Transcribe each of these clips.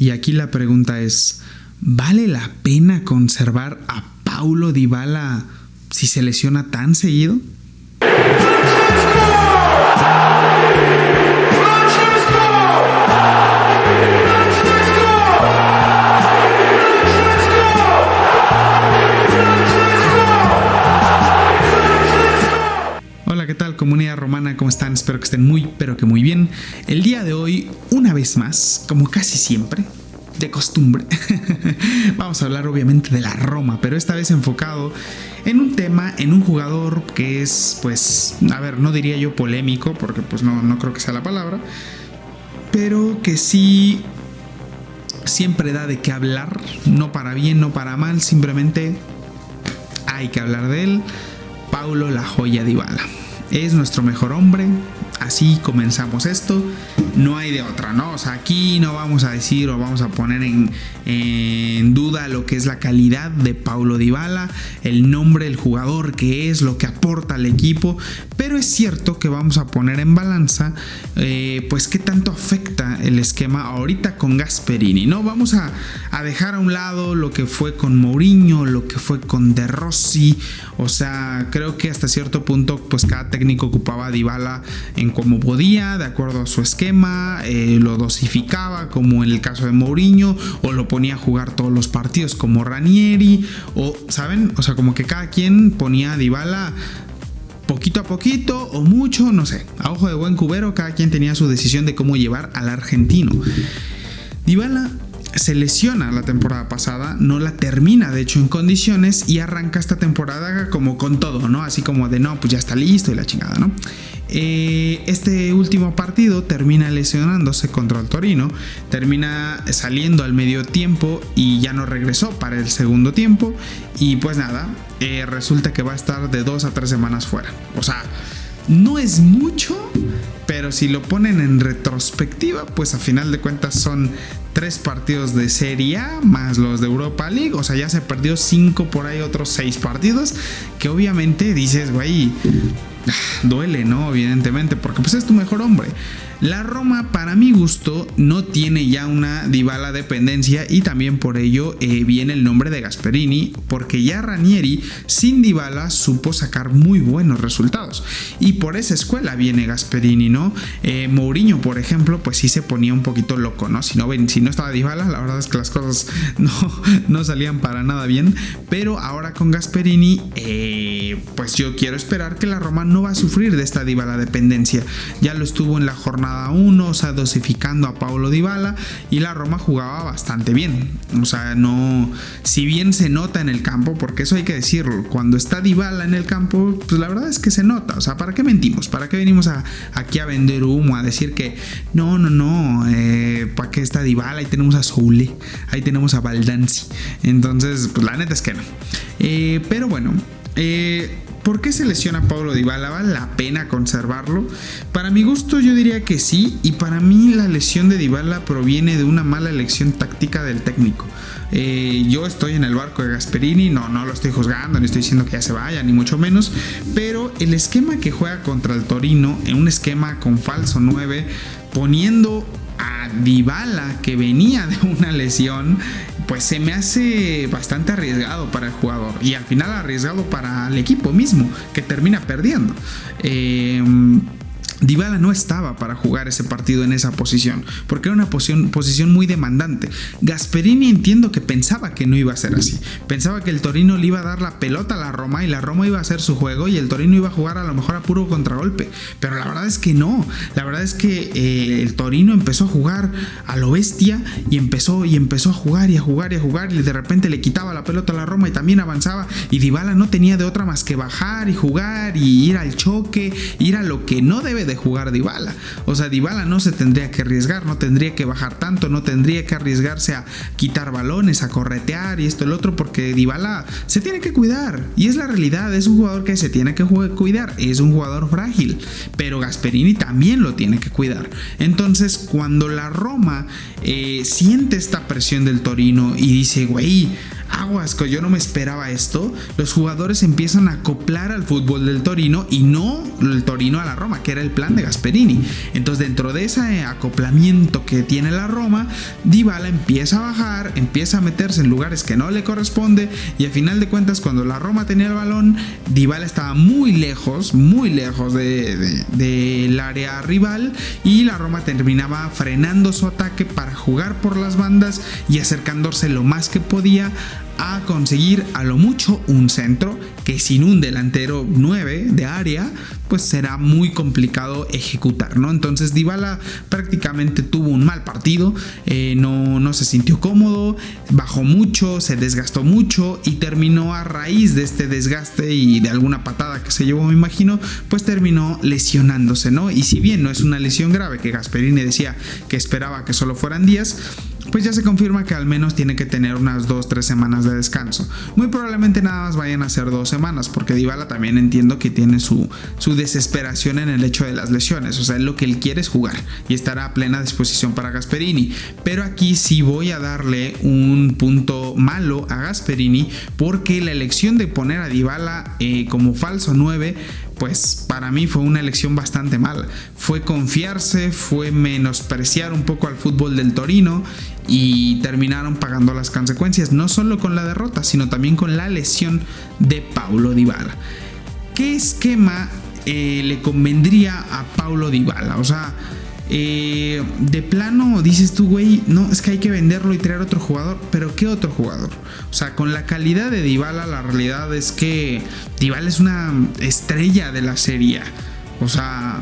Y aquí la pregunta es, ¿vale la pena conservar a Paulo Dybala si se lesiona tan seguido? Hola, ¿qué tal, comunidad romana? ¿Cómo están? Espero que estén muy bien. El día de hoy, una vez más, como casi siempre, de costumbre, vamos a hablar obviamente de la Roma, pero esta vez enfocado en un tema, en un jugador que es, pues, a ver, no diría yo polémico, porque pues no creo que sea la palabra, pero que sí siempre da de qué hablar, no para bien, no para mal, simplemente hay que hablar de él. Paulo La Joya Dybala es nuestro mejor hombre. Así comenzamos esto, no hay de otra, ¿no? O sea, aquí no vamos a decir o vamos a poner en duda lo que es la calidad de Paulo Dybala, el nombre, el jugador que es, lo que aporta al equipo, pero es cierto que vamos a poner en balanza, pues qué tanto afecta el esquema ahorita con Gasperini, ¿no? Vamos a dejar a un lado lo que fue con Mourinho, lo que fue con De Rossi, o sea, creo que hasta cierto punto, pues cada técnico ocupaba a Dybala en como podía, de acuerdo a su esquema, lo dosificaba como en el caso de Mourinho, o lo ponía a jugar todos los partidos como Ranieri, o ¿saben? O sea, como que cada quien ponía a Dybala poquito a poquito o mucho, no sé, a ojo de buen cubero, cada quien tenía su decisión de cómo llevar al argentino. Dybala se lesiona la temporada pasada, no la termina de hecho en condiciones y arranca esta temporada como con todo, ¿no? Así como de no, pues ya está listo y la chingada, ¿no? Este último partido termina lesionándose contra el Torino, termina saliendo al medio tiempo y ya no regresó para el segundo tiempo y pues nada, resulta que va a estar de 2 a 3 semanas fuera. O sea, no es mucho, pero si lo ponen en retrospectiva, pues a final de cuentas son 3 partidos de Serie A más los de Europa League, o sea, ya se perdió 5, por ahí otros 6 partidos, que obviamente dices, güey, duele, ¿no? Evidentemente, porque pues es tu mejor hombre. La Roma, para mi gusto, no tiene ya una Dybala dependencia y también por ello viene el nombre de Gasperini, porque ya Ranieri sin Dybala supo sacar muy buenos resultados y por esa escuela viene Gasperini, ¿no? Mourinho, por ejemplo, pues sí se ponía un poquito loco, ¿no? Si no estaba Dybala, la verdad es que las cosas no salían para nada bien, pero ahora con Gasperini, pues yo quiero esperar que la Roma no va a sufrir de esta Dybala dependencia. Ya lo estuvo en la jornada 1, o sea, dosificando a Paulo Dybala y la Roma jugaba bastante bien. O sea, no, si bien se nota en el campo, porque eso hay que decirlo, cuando está Dybala en el campo, pues la verdad es que se nota. O sea, ¿para qué mentimos? ¿Para qué venimos aquí a vender humo, a decir que no, ¿para qué está Dybala? Ahí tenemos a Soule, ahí tenemos a Baldanzi. Entonces, pues la neta es que no. Pero bueno, ¿por qué se lesiona Paulo Dybala? ¿Vale la pena conservarlo? Para mi gusto yo diría que sí, y para mí la lesión de Dybala proviene de una mala elección táctica del técnico. Yo estoy en el barco de Gasperini, no lo estoy juzgando, ni estoy diciendo que ya se vaya, ni mucho menos, pero el esquema que juega contra el Torino, en un esquema con falso 9, poniendo a Dybala, que venía de una lesión, pues se me hace bastante arriesgado para el jugador y al final arriesgado para el equipo mismo, que termina perdiendo. Dybala no estaba para jugar ese partido en esa posición, porque era una posición muy demandante. Gasperini entiendo que pensaba que no iba a ser así. Pensaba que el Torino le iba a dar la pelota a la Roma y la Roma iba a hacer su juego y el Torino iba a jugar a lo mejor a puro contragolpe. Pero la verdad es que no. La verdad es que el Torino empezó a jugar a lo bestia y empezó a jugar y de repente le quitaba la pelota a la Roma y también avanzaba y Dybala no tenía de otra más que bajar y jugar y ir al choque, ir a lo que no debe de jugar Dybala. O sea, Dybala no se tendría que arriesgar, no tendría que bajar tanto, no tendría que arriesgarse a quitar balones, a corretear y esto y lo otro, porque Dybala se tiene que cuidar y es la realidad, es un jugador que se tiene que cuidar, es un jugador frágil, pero Gasperini también lo tiene que cuidar. Entonces, cuando la Roma siente esta presión del Torino y dice, güey, aguas, yo no me esperaba esto. Los jugadores empiezan a acoplar al fútbol del Torino y no el Torino a la Roma, que era el plan de Gasperini. Entonces, dentro de ese acoplamiento que tiene la Roma, Dybala empieza a bajar, empieza a meterse en lugares que no le corresponde, y a final de cuentas, cuando la Roma tenía el balón, Dybala estaba muy lejos del área rival, y la Roma terminaba frenando su ataque para jugar por las bandas y acercándose lo más que podía a conseguir a lo mucho un centro que sin un delantero 9 de área pues será muy complicado ejecutar, ¿no? Entonces Dybala prácticamente tuvo un mal partido, no se sintió cómodo, bajó mucho, se desgastó mucho y terminó, a raíz de este desgaste y de alguna patada que se llevó, me imagino, pues terminó lesionándose, ¿no? Y si bien no es una lesión grave, que Gasperini decía que esperaba que solo fueran días, pues ya se confirma que al menos tiene que tener unas 2-3 semanas de descanso. Muy probablemente nada más vayan a ser 2 semanas, porque Dybala también entiendo que tiene su desesperación en el hecho de las lesiones. O sea, lo que él quiere es jugar y estará a plena disposición para Gasperini. Pero aquí sí voy a darle un punto malo a Gasperini, porque la elección de poner a Dybala como falso 9, pues para mí fue una elección bastante mala. Fue confiarse, fue menospreciar un poco al fútbol del Torino, y terminaron pagando las consecuencias, no solo con la derrota, sino también con la lesión de Paulo Dybala. ¿Qué esquema le convendría a Paulo Dybala? O sea, de plano dices tú, güey, no, es que hay que venderlo y traer otro jugador. ¿Pero qué otro jugador? O sea, con la calidad de Dybala, la realidad es que Dybala es una estrella de la Serie A. O sea,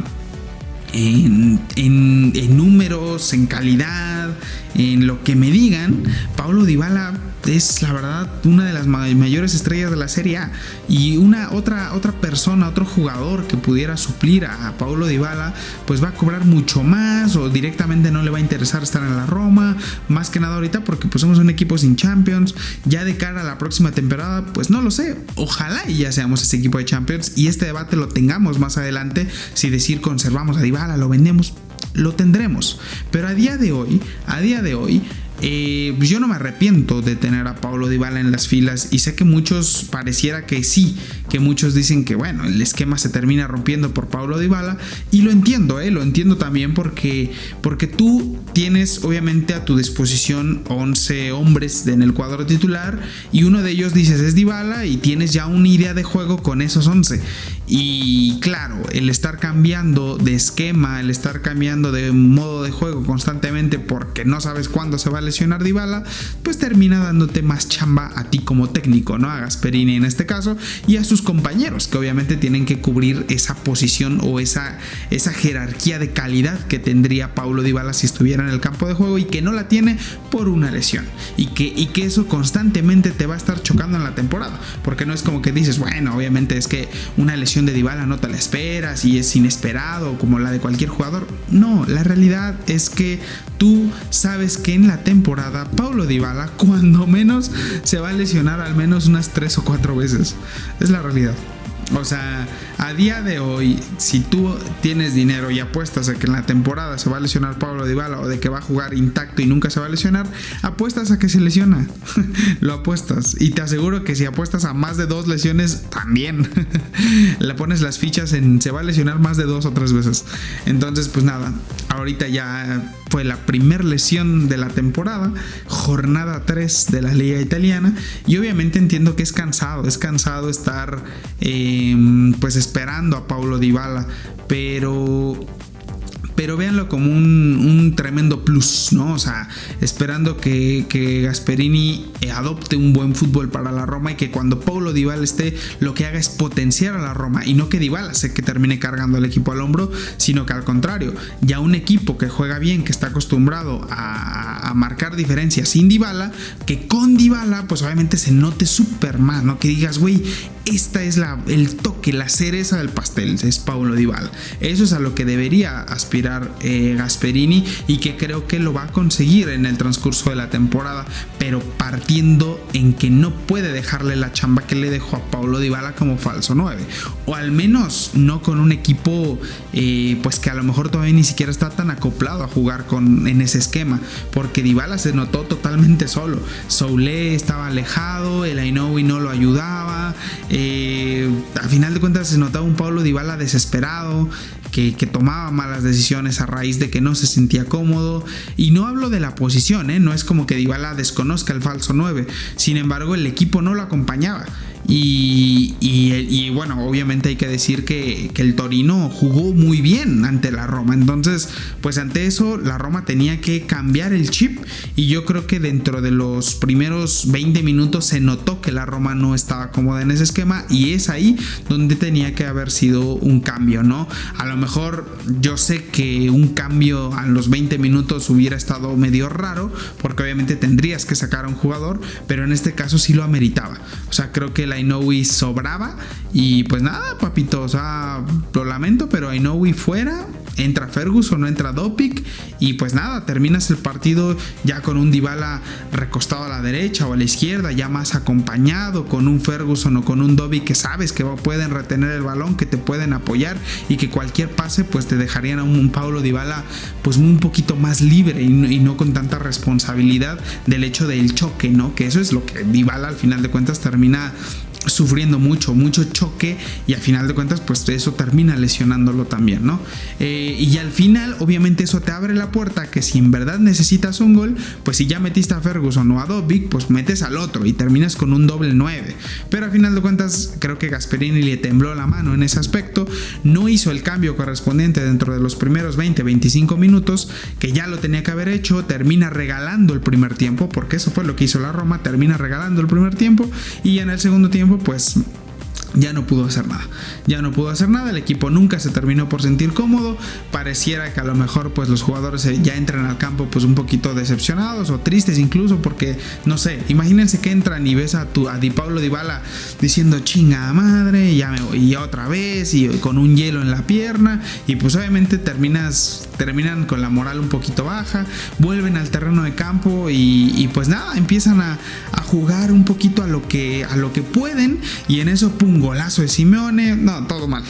en números, en calidad, en lo que me digan, Paulo Dybala es la verdad una de las mayores estrellas de la Serie A. Y otra persona, otro jugador que pudiera suplir a Paulo Dybala, pues va a cobrar mucho más, o directamente no le va a interesar estar en la Roma, más que nada ahorita porque pues somos un equipo sin Champions. Ya de cara a la próxima temporada, pues no lo sé, ojalá y ya seamos ese equipo de Champions, y este debate lo tengamos más adelante, si decir conservamos a Dybala, lo vendemos, lo tendremos. Pero a día de hoy yo no me arrepiento de tener a Paulo Dybala en las filas, y sé que muchos pareciera que sí, que muchos dicen que bueno, el esquema se termina rompiendo por Paulo Dybala, y lo entiendo también, porque tú tienes obviamente a tu disposición 11 hombres en el cuadro titular, y uno de ellos dices es Dybala, y tienes ya una idea de juego con esos 11. Y claro, el estar cambiando de esquema, el estar cambiando de modo de juego constantemente porque no sabes cuándo se va a lesionar Dybala, pues termina dándote más chamba a ti como técnico, ¿no? A Gasperini en este caso, y a sus compañeros, que obviamente tienen que cubrir esa posición o esa jerarquía de calidad que tendría Paulo Dybala si estuviera en el campo de juego, y que no la tiene por una lesión, y que eso constantemente te va a estar chocando en la temporada, porque no es como que dices, bueno, obviamente es que una lesión de Dybala no te la esperas y es inesperado como la de cualquier jugador. No, la realidad es que tú sabes que en la temporada Paulo Dybala cuando menos se va a lesionar al menos unas 3 o 4 veces. Es la realidad. O sea, a día de hoy, si tú tienes dinero y apuestas a que en la temporada se va a lesionar Paulo Dybala, o de que va a jugar intacto y nunca se va a lesionar, apuestas a que se lesiona. Lo apuestas, y te aseguro que si apuestas a más de 2 lesiones también le pones las fichas en se va a lesionar más de 2 o 3 veces. Entonces pues nada, ahorita ya fue la primer lesión de la temporada, jornada 3 de la liga italiana, y obviamente entiendo que es cansado estar pues esperando a Paulo Dybala, pero véanlo como un tremendo plus, ¿no? O sea, esperando que Gasperini adopte un buen fútbol para la Roma, y que cuando Paulo Dybala esté, lo que haga es potenciar a la Roma, y no que Dybala que termine cargando al equipo al hombro, sino que al contrario, ya un equipo que juega bien, que está acostumbrado a marcar diferencias sin Dybala, que con Dybala pues obviamente se note súper más, ¿no? Que digas, güey, esta es el toque, la cereza del pastel, es Paulo Dybala. Eso es a lo que debería aspirar Gasperini, y que creo que lo va a conseguir en el transcurso de la temporada, pero partiendo en que no puede dejarle la chamba que le dejó a Paulo Dybala como falso 9, o al menos no con un equipo pues que a lo mejor todavía ni siquiera está tan acoplado a jugar en ese esquema, porque Dybala se notó totalmente solo. Soulé estaba alejado, el Ainoue no lo ayudaba, a final de cuentas se notaba un Paulo Dybala desesperado, que tomaba malas decisiones a raíz de que no se sentía cómodo. Y no hablo de la posición, no es como que Dybala desconozca el falso 9, sin embargo el equipo no lo acompañaba. Y bueno, obviamente hay que decir que el Torino jugó muy bien ante la Roma. Entonces, pues ante eso la Roma tenía que cambiar el chip. Y yo creo que dentro de los primeros 20 minutos se notó que la Roma no estaba cómoda en ese esquema. Y es ahí donde tenía que haber sido un cambio, ¿no? A lo mejor yo sé que un cambio a los 20 minutos hubiera estado medio raro, porque obviamente tendrías que sacar a un jugador, pero en este caso sí lo ameritaba. O sea, creo que el Ainoue sobraba y pues nada, papito, o sea, lo lamento, pero Ainoue fuera, entra Ferguson, no entra Dopic y pues nada, terminas el partido ya con un Dybala recostado a la derecha o a la izquierda, ya más acompañado, con un Ferguson o con un Dopic que sabes que pueden retener el balón, que te pueden apoyar y que cualquier pase pues te dejarían a un Paulo Dybala pues un poquito más libre y no con tanta responsabilidad del hecho del choque, ¿no? Que eso es lo que Dybala al final de cuentas termina sufriendo mucho choque y al final de cuentas pues eso termina lesionándolo también, ¿no? Y al final obviamente eso te abre la puerta a que si en verdad necesitas un gol, pues si ya metiste a Ferguson o a Dobbik, pues metes al otro y terminas con un doble 9. Pero al final de cuentas creo que Gasperini le tembló la mano en ese aspecto, no hizo el cambio correspondiente dentro de los primeros 20-25 minutos, que ya lo tenía que haber hecho, termina regalando el primer tiempo, porque eso fue lo que hizo la Roma, termina regalando el primer tiempo y en el segundo tiempo pues ya no pudo hacer nada, el equipo nunca se terminó por sentir cómodo, pareciera que a lo mejor pues los jugadores ya entran al campo pues un poquito decepcionados o tristes incluso, porque no sé, imagínense que entran y ves a Di Paulo Dybala diciendo chinga madre, ya me voy, y otra vez, y con un hielo en la pierna, y pues obviamente terminan con la moral un poquito baja, vuelven al terreno de campo y pues nada, empiezan a jugar un poquito a lo que pueden, y en eso pum, golazo de Simeone, no, todo mal.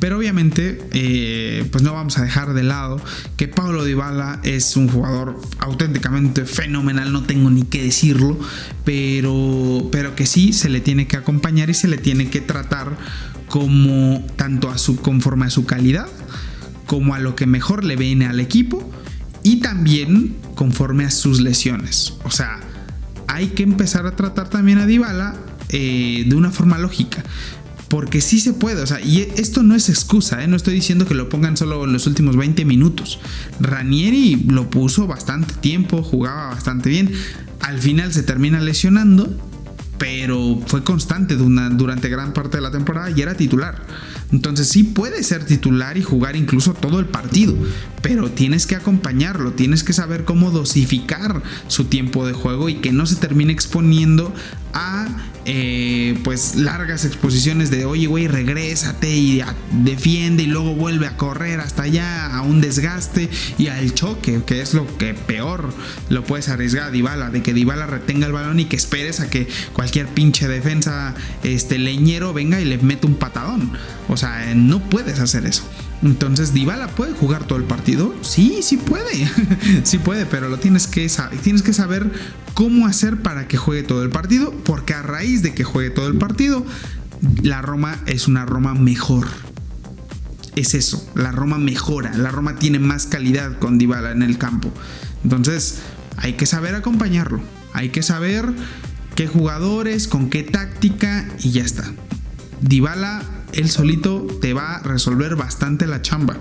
Pero obviamente pues no vamos a dejar de lado que Paulo Dybala es un jugador auténticamente fenomenal, no tengo ni que decirlo, pero que sí se le tiene que acompañar y se le tiene que tratar como tanto conforme a su calidad, como a lo que mejor le viene al equipo y también conforme a sus lesiones. O sea, hay que empezar a tratar también a Dybala de una forma lógica, porque sí se puede, o sea, y esto no es excusa, no estoy diciendo que lo pongan solo en los últimos 20 minutos. Ranieri lo puso bastante tiempo, jugaba bastante bien, al final se termina lesionando, pero fue constante durante gran parte de la temporada y era titular. Entonces sí puede ser titular y jugar incluso todo el partido, pero tienes que acompañarlo, tienes que saber cómo dosificar su tiempo de juego y que no se termine exponiendo a pues largas exposiciones de oye güey, regrésate y defiende y luego vuelve a correr hasta allá, a un desgaste y al choque, que es lo que peor lo puedes arriesgar a Dybala, de que Dybala retenga el balón y que esperes a que cualquier pinche defensa leñero venga y le mete un patadón. O sea, no puedes hacer eso. Entonces, ¿Dybala puede jugar todo el partido? Sí puede. Sí puede, pero lo tienes que saber cómo hacer para que juegue todo el partido, porque a raíz de que juegue todo el partido, la Roma es una Roma mejor. Es eso, la Roma mejora, la Roma tiene más calidad con Dybala en el campo. Entonces, hay que saber acompañarlo, hay que saber qué jugadores, con qué táctica y ya está. Dybala él solito te va a resolver bastante la chamba.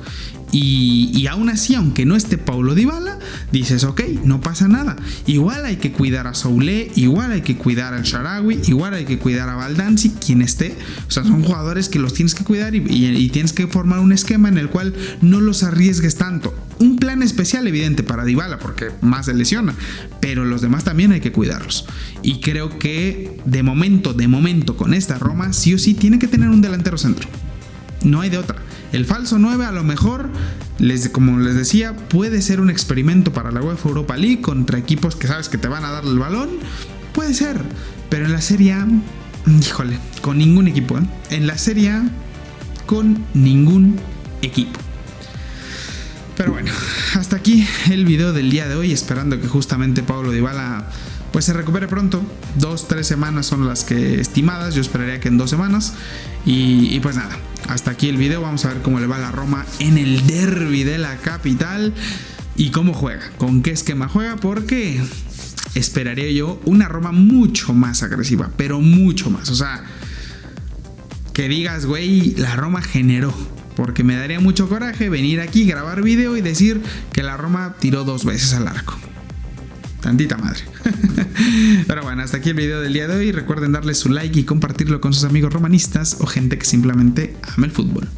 Y aún así, aunque no esté Paulo Dybala, dices, ok, no pasa nada. Igual hay que cuidar a Soulé, igual hay que cuidar al Shaarawy, igual hay que cuidar a Baldanzi, quien esté. O sea, son jugadores que los tienes que cuidar y tienes que formar un esquema en el cual no los arriesgues tanto. Un plan especial evidente para Dybala, porque más se lesiona, pero los demás también hay que cuidarlos. Y creo que de momento con esta Roma, sí o sí tiene que tener un delantero centro. No hay de otra. El falso 9 a lo mejor, como les decía, puede ser un experimento para la UEFA Europa League contra equipos que sabes que te van a dar el balón. Puede ser, pero en la Serie A, híjole, con ningún equipo, En la Serie A, con ningún equipo. Pero bueno, hasta aquí el video del día de hoy, esperando que justamente Paulo Dybala pues se recupere pronto. 2-3 semanas son las que estimadas, yo esperaría que en 2 semanas. Y pues nada, hasta aquí el video. Vamos a ver cómo le va a la Roma en el derbi de la capital y cómo juega, con qué esquema juega, porque esperaría yo una Roma mucho más agresiva, pero mucho más. O sea, que digas, güey, la Roma generó. Porque me daría mucho coraje venir aquí, grabar video y decir que la Roma tiró 2 veces al arco. Tantita madre. Pero bueno, hasta aquí el video del día de hoy. Recuerden darle su like y compartirlo con sus amigos romanistas o gente que simplemente ama el fútbol.